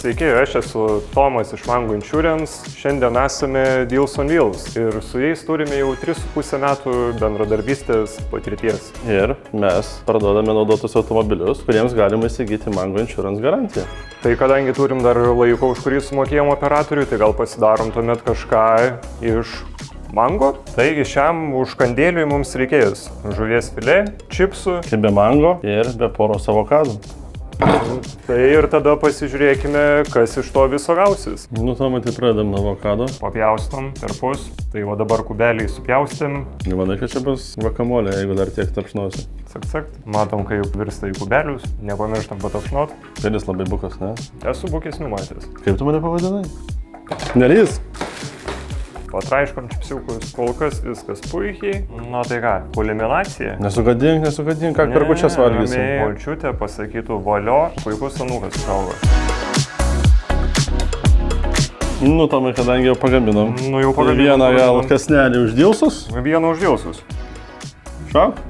Sveiki, aš esu Tomas iš Mango Insurance. Šiandien esame Deals on Wheels ir su jais turime jau 3,5 metų bendradarbystės patirties. Ir mes parduodame naudotus automobilius, kuriems galima įsigyti Mango Insurance garantiją. Tai kadangi turim dar laiko, už kurį sumokėjom operatoriui, tai gal pasidarom tuomet kažką iš mango. Taigi šiam užkandėliui mums reikės žuvies filė, čipsų. Be mango ir be poros avokadų. Tai ir tada pasižiūrėkime, kas iš to viso gausis. Tomai, tai pradedam nuo avokado. Papjaustom per pus. Tai va dabar kubeliai supjaustėm. Manai, kad čia bus vakamolė, jeigu dar tiek tapšnosi. Sak. Matom, kai jau virsta į kubelius. Nepamirštam patapšnot. Tai jis labai bukas, ne? Esu bukesnių matęs. Kaip tu mane pavadinai? Nerys. Patraiškom čipsiukus, kol kas viskas puikiai. Na tai ką, kulminacija? Nesugadink, ką per kučias valgysim. Polčiutė pasakytų valio, puikus anūkas kalba. Tomai, kadangi jau pagaminom. Jau pagaminom. Vieną gal kasnelį uždilsus? Vieną uždilsus. Šak?